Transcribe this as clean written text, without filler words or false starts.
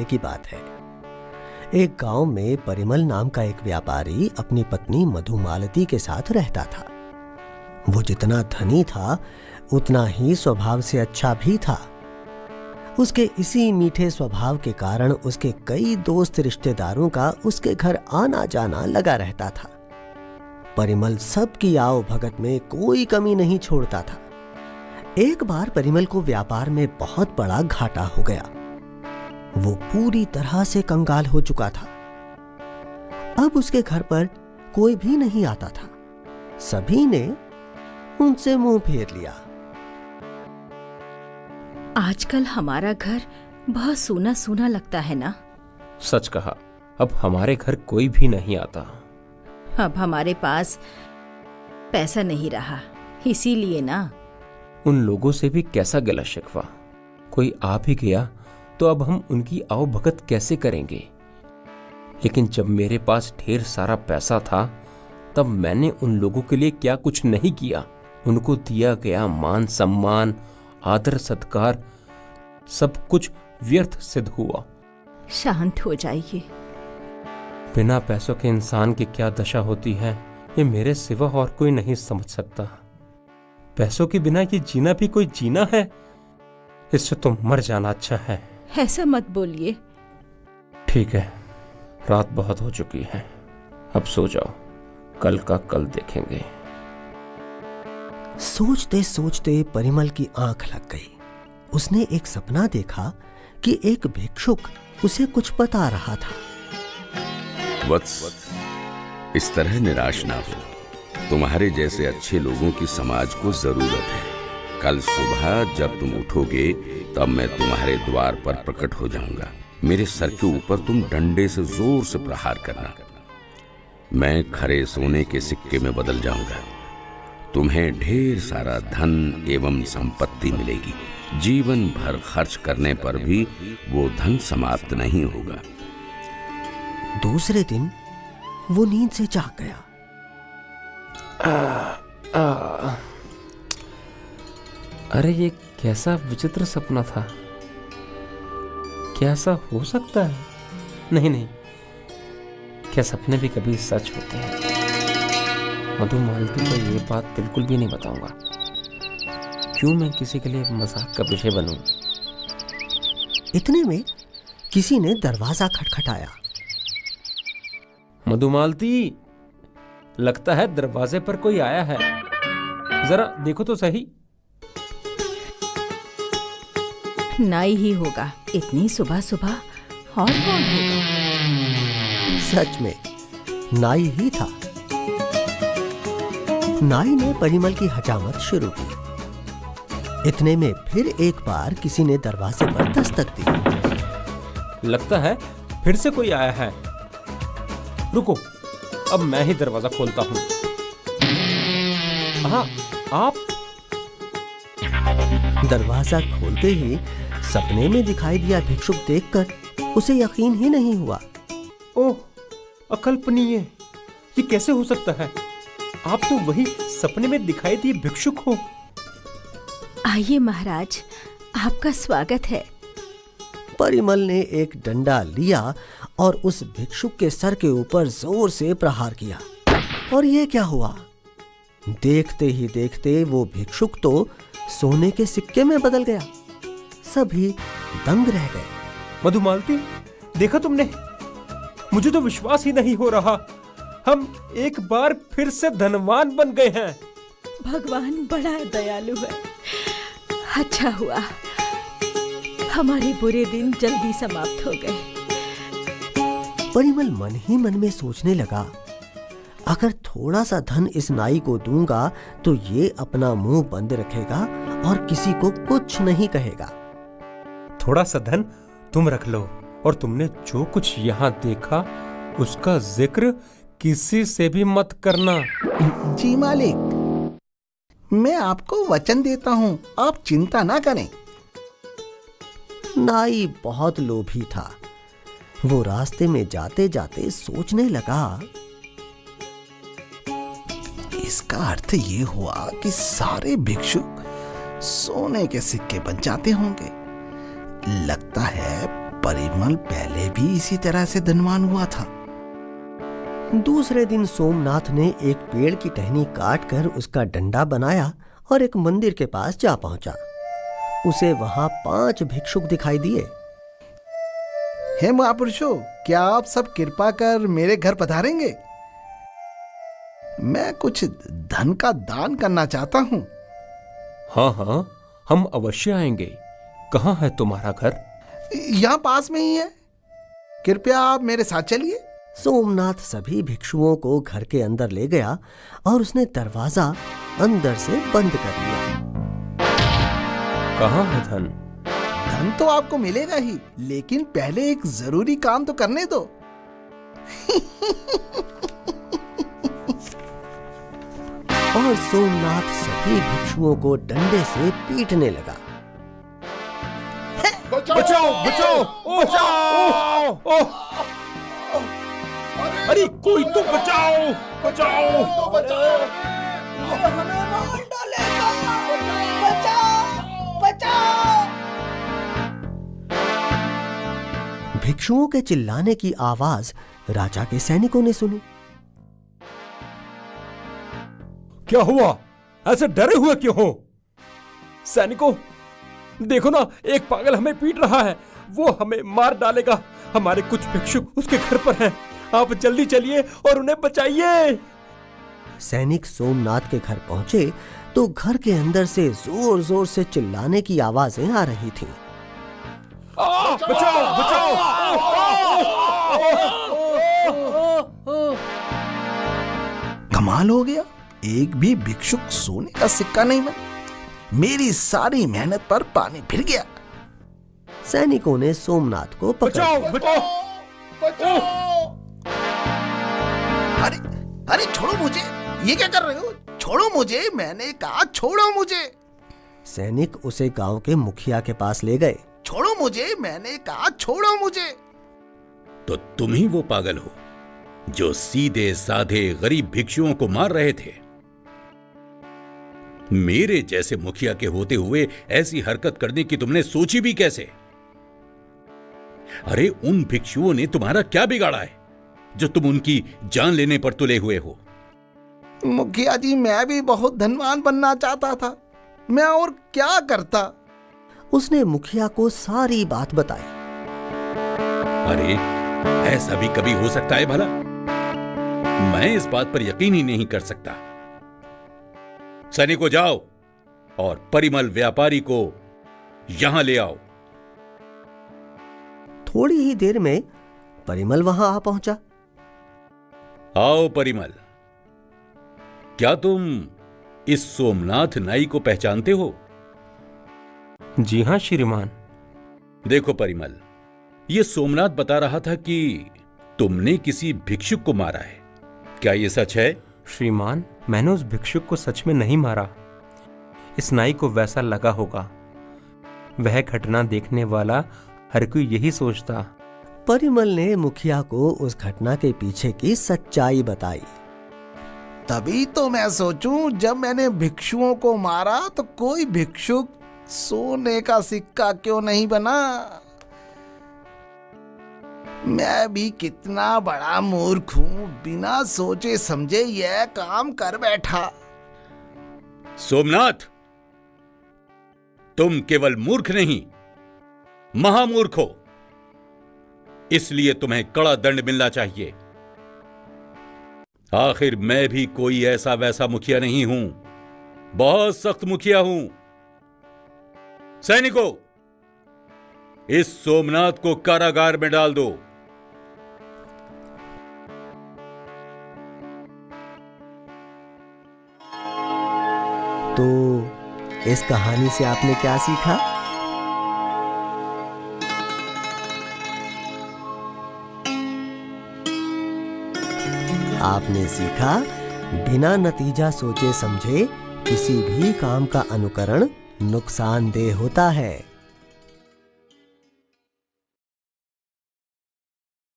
की बात है। एक गांव में परिमल नाम का एक व्यापारी अपनी पत्नी मधुमालती के साथ रहता था। वो जितना धनी था उतना ही स्वभाव से अच्छा भी था। उसके इसी मीठे स्वभाव के कारण उसके कई दोस्त रिश्तेदारों का उसके घर आना जाना लगा रहता था। परिमल सबकी आओ भगत में कोई कमी नहीं छोड़ता था। एक बार परिमल को व्यापार में बहुत बड़ा घाटा हो गया। वो पूरी तरह से कंगाल हो चुका था। अब उसके घर पर कोई भी नहीं आता था। सभी ने उनसे मुंह फेर लिया। आजकल हमारा घर बहुत सूना सूना लगता है ना? सच कहा, अब हमारे घर कोई भी नहीं आता। अब हमारे पास पैसा नहीं रहा, इसीलिए ना। उन लोगों से भी कैसा गला शिकवा, कोई आ भी गया तो अब हम उनकी आओ भगत कैसे करेंगे। लेकिन जब मेरे पास ढेर सारा पैसा था तब मैंने उन लोगों के लिए क्या कुछ नहीं किया। उनको दिया गया मान सम्मान, आदर सत्कार, सब कुछ व्यर्थ सिद्ध हुआ। शांत हो जाइए। बिना पैसों के इंसान की क्या दशा होती है, ये मेरे सिवा और कोई नहीं समझ सकता। पैसों के बिना ये जीना भी कोई जीना है? इससे तो मर जाना अच्छा है। ऐसा मत बोलिए। ठीक है, रात बहुत हो चुकी है, अब सो जाओ, कल का कल देखेंगे। सोचते सोचते परिमल की आंख लग गई। उसने एक सपना देखा कि एक भिक्षुक उसे कुछ बता रहा था। वत्स, इस तरह निराश ना हो। तुम्हारे जैसे अच्छे लोगों की समाज को जरूरत है। कल सुबह जब तुम उठोगे तब मैं तुम्हारे द्वार पर प्रकट हो जाऊंगा। मेरे सर के ऊपर तुम डंडे से जोर से प्रहार करना। मैं खरे सोने के सिक्के में बदल जाऊंगा। तुम्हें ढेर सारा धन एवं संपत्ति मिलेगी। जीवन भर खर्च करने पर भी वो धन समाप्त नहीं होगा। दूसरे दिन वो नींद से जाग गया। अरे ये कैसा विचित्र सपना था। क्या ऐसा हो सकता है? नहीं नहीं, क्या सपने भी कभी सच होते हैं? मधुमालती को ये बात बिल्कुल भी नहीं बताऊंगा। क्यों मैं किसी के लिए मजाक का विषय बनूं? इतने में किसी ने दरवाजा खटखटाया। मधुमालती, लगता है दरवाजे पर कोई आया है, जरा देखो तो सही। नाई ही होगा, इतनी सुबह सुबह और कौन होगा? सच में नाई ही था। नाई ने परिमल की हजामत शुरू की। इतने में फिर एक बार किसी ने दरवाजे पर दस्तक दी। लगता है फिर से कोई आया है। रुको, अब मैं ही दरवाजा खोलता हूं। हाँ, आप? दरवाजा खोलते ही सपने में दिखाई दिया भिक्षुक देखकर उसे यकीन ही नहीं हुआ। ओह, अकल्पनीय! ये कैसे हो सकता है? आप तो वही सपने में दिखाई दिए भिक्षुक हो। आइए महाराज, आपका स्वागत है। परिमल ने एक डंडा लिया और उस भिक्षुक के सर के ऊपर जोर से प्रहार किया। और ये क्या हुआ? देखते ही देखते वो भिक्षुक तो सोने के सिक्के में बदल गया। सभी दंग रह गए। मधुमालती, देखा तुमने? मुझे तो विश्वास ही नहीं हो रहा। हम एक बार फिर से धनवान बन गए हैं। भगवान बड़ा दयालु है। अच्छा हुआ, हमारे बुरे दिन जल्दी समाप्त हो गए। परिमल मन ही मन में सोचने लगा, अगर थोड़ा सा धन इस नाई को दूंगा तो ये अपना मुंह बंद रखेगा और किसी को कुछ नहीं कहेगा। थोड़ा सा धन तुम रख लो, और तुमने जो कुछ यहाँ देखा उसका जिक्र किसी से भी मत करना। जी मालिक, मैं आपको वचन देता हूँ, आप चिंता ना करें। नाई बहुत लोभी था। वो रास्ते में जाते जाते सोचने लगा, इसका अर्थ ये हुआ कि सारे भिक्षुक सोने के सिक्के बन जाते होंगे। लगता है परिमल पहले भी इसी तरह से धनवान हुआ था। दूसरे दिन सोमनाथ ने एक पेड़ की टहनी काटकर उसका डंडा बनाया और एक मंदिर के पास जा पहुंचा। उसे वहां 5 भिक्षुक दिखाई दिए। हे महापुरुषों, क्या आप सब कृपा कर मेरे घर पधारेंगे? मैं कुछ धन का दान करना चाहता हूँ। हाँ हाँ, हम अवश्य आएंगे। कहाँ है तुम्हारा घर? यहाँ पास में ही है। कृपया आप मेरे साथ चलिए। सोमनाथ सभी भिक्षुओं को घर के अंदर ले गया और उसने दरवाजा अंदर से बंद कर लिया। कहाँ है धन? धन तो आपको मिलेगा ही, लेकिन पहले एक जरूरी काम तो करने दो। और सोमनाथ सभी भिक्षुओं को डंडे से पीटने लगा। बचाओ बचाओ बचाओ! अरे कोई तो बचाओ बचाओ! भिक्षुओं के चिल्लाने की आवाज राजा के सैनिकों ने सुनी। क्या हुआ? ऐसे डरे हुए क्यों हो? सैनिकों, देखो ना, एक पागल हमें पीट रहा है। वो हमें मार डालेगा। हमारे कुछ भिक्षुक उसके घर पर हैं। आप जल्दी चलिए और उन्हें बचाइए। सैनिक सोमनाथ के घर पहुंचे तो घर के अंदर से जोर जोर से चिल्लाने की आवाजें आ रही थीं। बचाओ बचाओ! कमाल हो गया, एक भी भिक्षुक सोने का सिक्का नहीं बना। मेरी सारी मेहनत पर पानी फिर गया। सैनिकों ने सोमनाथ को पकड़ा। अरे अरे छोड़ो मुझे! ये क्या कर रहे हो? छोड़ो मुझे! मैंने कहा छोड़ो मुझे! सैनिक उसे गांव के मुखिया के पास ले गए। छोड़ो मुझे! मैंने कहा छोड़ो मुझे! तो तुम ही वो पागल हो जो सीधे साधे गरीब भिक्षुओं को मार रहे थे। मेरे जैसे मुखिया के होते हुए ऐसी हरकत करने की तुमने सोची भी कैसे? अरे उन भिक्षुओं ने तुम्हारा क्या बिगाड़ा है जो तुम उनकी जान लेने पर तुले हुए हो? मुखिया जी, मैं भी बहुत धनवान बनना चाहता था। मैं और क्या करता? उसने मुखिया को सारी बात बताई। अरे ऐसा भी कभी हो सकता है भला? मैं इस बात पर यकीन ही नहीं कर सकता। सैनिकों, जाओ और परिमल व्यापारी को यहां ले आओ। थोड़ी ही देर में परिमल वहां आ पहुंचा। आओ परिमल, क्या तुम इस सोमनाथ नाई को पहचानते हो? जी हाँ श्रीमान। देखो परिमल, यह सोमनाथ बता रहा था कि तुमने किसी भिक्षुक को मारा है। क्या यह सच है? श्रीमान, मैंने उस भिक्षुक को सच में नहीं मारा। इस नाई को वैसा लगा होगा। वह घटना देखने वाला हर कोई यही सोचता। परिमल ने मुखिया को उस घटना के पीछे की सच्चाई बताई। तभी तो मैं सोचूं, जब मैंने भिक्षुओं को मारा तो कोई भिक्षुक सोने का सिक्का क्यों नहीं बना? मैं भी कितना बड़ा मूर्ख हूं, बिना सोचे समझे यह काम कर बैठा। सोमनाथ, तुम केवल मूर्ख नहीं, महामूर्ख हो। इसलिए तुम्हें कड़ा दंड मिलना चाहिए। आखिर मैं भी कोई ऐसा वैसा मुखिया नहीं हूं, बहुत सख्त मुखिया हूं। सैनिकों, इस सोमनाथ को कारागार में डाल दो। तो इस कहानी से आपने क्या सीखा? आपने सीखा, बिना नतीजा सोचे समझे किसी भी काम का अनुकरण नुकसानदेह होता है।